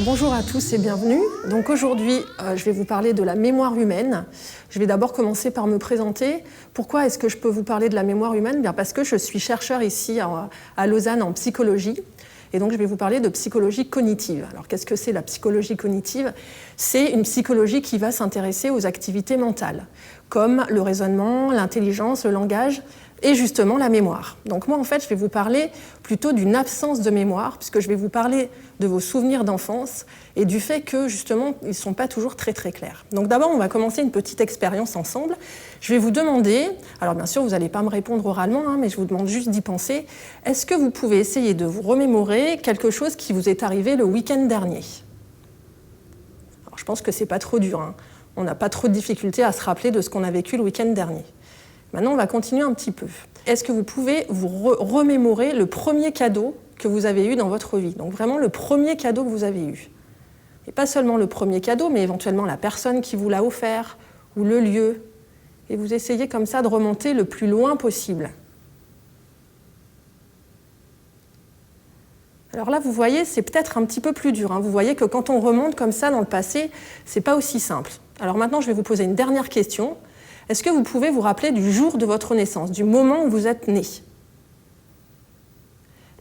Bonjour à tous et bienvenue. Donc aujourd'hui, je vais vous parler de la mémoire humaine. Je vais d'abord commencer par me présenter. Pourquoi est-ce que je peux vous parler de la mémoire humaine ? Bien parce que je suis chercheur ici à Lausanne en psychologie. Et donc je vais vous parler de psychologie cognitive. Alors qu'est-ce que c'est la psychologie cognitive ? C'est une psychologie qui va s'intéresser aux activités mentales, comme le raisonnement, l'intelligence, le langage et justement la mémoire. Donc moi en fait je vais vous parler plutôt d'une absence de mémoire, puisque je vais vous parler de vos souvenirs d'enfance et du fait que justement ils ne sont pas toujours très très clairs. Donc d'abord on va commencer une petite expérience ensemble. Je vais vous demander, alors bien sûr vous n'allez pas me répondre oralement, mais je vous demande juste d'y penser, est-ce que vous pouvez essayer de vous remémorer quelque chose qui vous est arrivé le week-end dernier ? Alors je pense que c'est pas trop dur, on n'a pas trop de difficultés à se rappeler de ce qu'on a vécu le week-end dernier. Maintenant, on va continuer un petit peu. Est-ce que vous pouvez vous remémorer le premier cadeau que vous avez eu dans votre vie ? Donc vraiment le premier cadeau que vous avez eu. Et pas seulement le premier cadeau, mais éventuellement la personne qui vous l'a offert ou le lieu. Et vous essayez comme ça de remonter le plus loin possible. Alors là, vous voyez, c'est peut-être un petit peu plus dur. Vous voyez que quand on remonte comme ça dans le passé, c'est pas aussi simple. Alors maintenant, je vais vous poser une dernière question. Est-ce que vous pouvez vous rappeler du jour de votre naissance, du moment où vous êtes né ?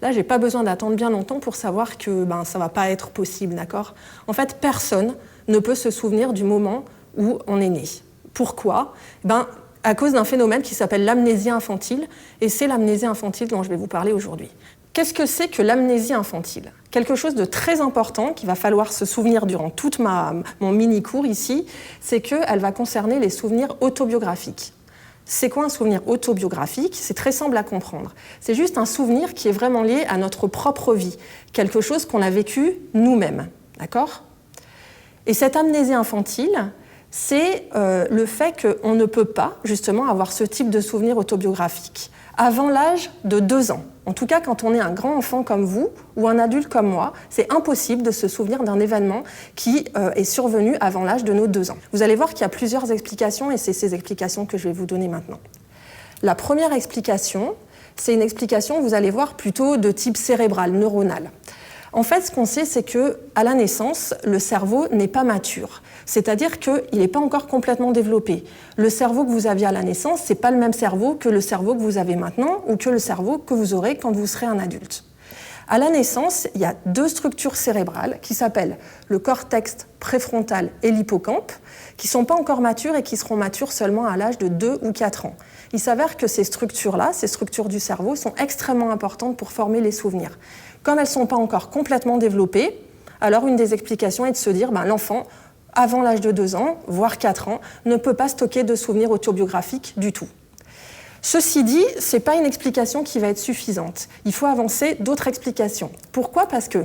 Là, je n'ai pas besoin d'attendre bien longtemps pour savoir que ça ne va pas être possible, d'accord ? En fait, personne ne peut se souvenir du moment où on est né. Pourquoi ? À cause d'un phénomène qui s'appelle l'amnésie infantile, et c'est l'amnésie infantile dont je vais vous parler aujourd'hui. Qu'est-ce que c'est que l'amnésie infantile ? Quelque chose de très important qu'il va falloir se souvenir durant toute mon mini-cours ici, c'est qu'elle va concerner les souvenirs autobiographiques. C'est quoi un souvenir autobiographique ? C'est très simple à comprendre. C'est juste un souvenir qui est vraiment lié à notre propre vie, quelque chose qu'on a vécu nous-mêmes, d'accord ? Et cette amnésie infantile, c'est le fait qu'on ne peut pas justement avoir ce type de souvenir autobiographique avant l'âge de 2 ans. En tout cas, quand on est un grand enfant comme vous ou un adulte comme moi, c'est impossible de se souvenir d'un événement qui est survenu avant l'âge de nos 2 ans. Vous allez voir qu'il y a plusieurs explications et c'est ces explications que je vais vous donner maintenant. La première explication, c'est une explication, vous allez voir, plutôt de type cérébral, neuronal. En fait, ce qu'on sait, c'est qu'à la naissance, le cerveau n'est pas mature. C'est-à-dire qu'il n'est pas encore complètement développé. Le cerveau que vous aviez à la naissance, ce n'est pas le même cerveau que le cerveau que vous avez maintenant ou que le cerveau que vous aurez quand vous serez un adulte. À la naissance, il y a 2 structures cérébrales qui s'appellent le cortex préfrontal et l'hippocampe, qui ne sont pas encore matures et qui seront matures seulement à l'âge de 2 ou 4 ans. Il s'avère que ces structures-là, ces structures du cerveau, sont extrêmement importantes pour former les souvenirs. Comme elles ne sont pas encore complètement développées, alors une des explications est de se dire l'enfant, avant l'âge de 2 ans, voire 4 ans, ne peut pas stocker de souvenirs autobiographiques du tout. Ceci dit, ce n'est pas une explication qui va être suffisante. Il faut avancer d'autres explications. Pourquoi ? Parce que,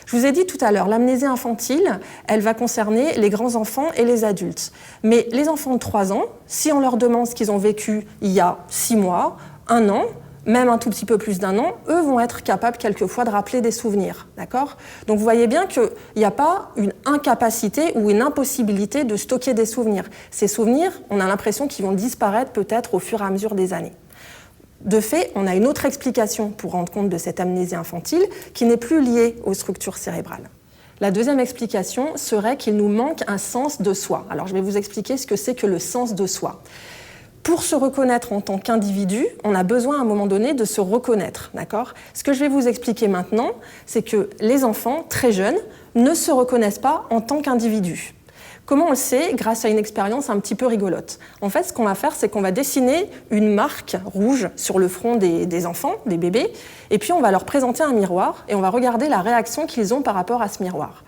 je vous ai dit tout à l'heure, l'amnésie infantile, elle va concerner les grands enfants et les adultes. Mais les enfants de 3 ans, si on leur demande ce qu'ils ont vécu il y a 6 mois, 1 an, même un tout petit peu plus d'1 an, eux vont être capables quelquefois de rappeler des souvenirs, d'accord ? Donc vous voyez bien qu'il n'y a pas une incapacité ou une impossibilité de stocker des souvenirs. Ces souvenirs, on a l'impression qu'ils vont disparaître peut-être au fur et à mesure des années. De fait, on a une autre explication pour rendre compte de cette amnésie infantile qui n'est plus liée aux structures cérébrales. La deuxième explication serait qu'il nous manque un sens de soi. Alors je vais vous expliquer ce que c'est que le sens de soi. Pour se reconnaître en tant qu'individu, on a besoin à un moment donné de se reconnaître, d'accord ? Ce que je vais vous expliquer maintenant, c'est que les enfants, très jeunes, ne se reconnaissent pas en tant qu'individus. Comment on le sait ? Grâce à une expérience un petit peu rigolote. En fait, ce qu'on va faire, c'est qu'on va dessiner une marque rouge sur le front des enfants, des bébés, et puis on va leur présenter un miroir et on va regarder la réaction qu'ils ont par rapport à ce miroir.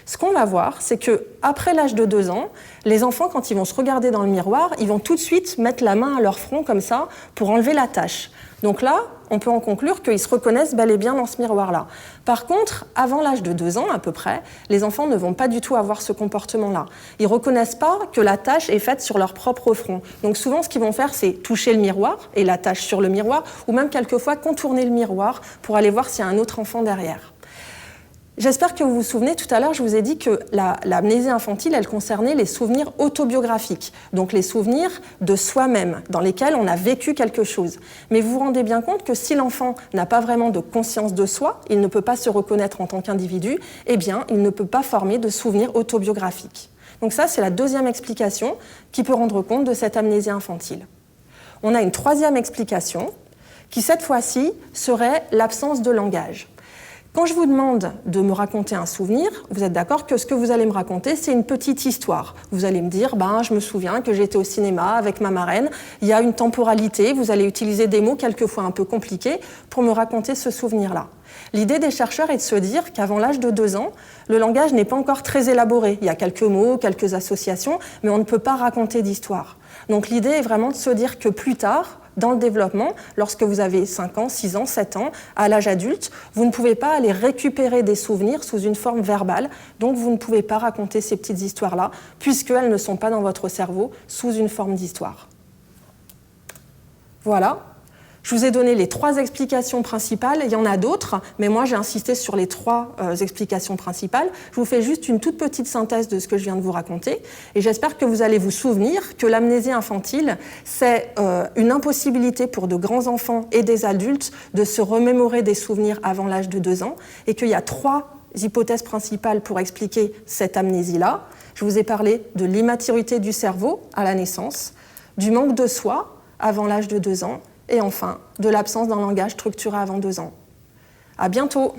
Ce qu'on va voir, c'est qu'après l'âge de 2 ans, les enfants, quand ils vont se regarder dans le miroir, ils vont tout de suite mettre la main à leur front comme ça pour enlever la tache. Donc là, on peut en conclure qu'ils se reconnaissent bel et bien dans ce miroir-là. Par contre, avant l'âge de 2 ans à peu près, les enfants ne vont pas du tout avoir ce comportement-là. Ils ne reconnaissent pas que la tache est faite sur leur propre front. Donc souvent, ce qu'ils vont faire, c'est toucher le miroir et la tache sur le miroir, ou même quelquefois contourner le miroir pour aller voir s'il y a un autre enfant derrière. J'espère que vous vous souvenez, tout à l'heure, je vous ai dit que l'amnésie infantile, elle concernait les souvenirs autobiographiques, donc les souvenirs de soi-même, dans lesquels on a vécu quelque chose. Mais vous vous rendez bien compte que si l'enfant n'a pas vraiment de conscience de soi, il ne peut pas se reconnaître en tant qu'individu, eh bien, il ne peut pas former de souvenirs autobiographiques. Donc ça, c'est la deuxième explication qui peut rendre compte de cette amnésie infantile. On a une troisième explication, qui cette fois-ci serait l'absence de langage. Quand je vous demande de me raconter un souvenir, vous êtes d'accord que ce que vous allez me raconter, c'est une petite histoire. Vous allez me dire, je me souviens que j'étais au cinéma avec ma marraine, il y a une temporalité, vous allez utiliser des mots quelquefois un peu compliqués pour me raconter ce souvenir-là. L'idée des chercheurs est de se dire qu'avant l'âge de 2 ans, le langage n'est pas encore très élaboré. Il y a quelques mots, quelques associations, mais on ne peut pas raconter d'histoire. Donc l'idée est vraiment de se dire que plus tard, dans le développement, lorsque vous avez 5 ans, 6 ans, 7 ans, à l'âge adulte, vous ne pouvez pas aller récupérer des souvenirs sous une forme verbale, donc vous ne pouvez pas raconter ces petites histoires-là, puisqu'elles ne sont pas dans votre cerveau sous une forme d'histoire. Voilà. Je vous ai donné les 3 explications principales, il y en a d'autres, mais moi j'ai insisté sur les 3 explications principales. Je vous fais juste une toute petite synthèse de ce que je viens de vous raconter, et j'espère que vous allez vous souvenir que l'amnésie infantile, c'est une impossibilité pour de grands enfants et des adultes de se remémorer des souvenirs avant l'âge de 2 ans, et qu'il y a 3 hypothèses principales pour expliquer cette amnésie-là. Je vous ai parlé de l'immaturité du cerveau à la naissance, du manque de soi avant l'âge de 2 ans, et enfin, de l'absence d'un langage structuré avant 2 ans. À bientôt!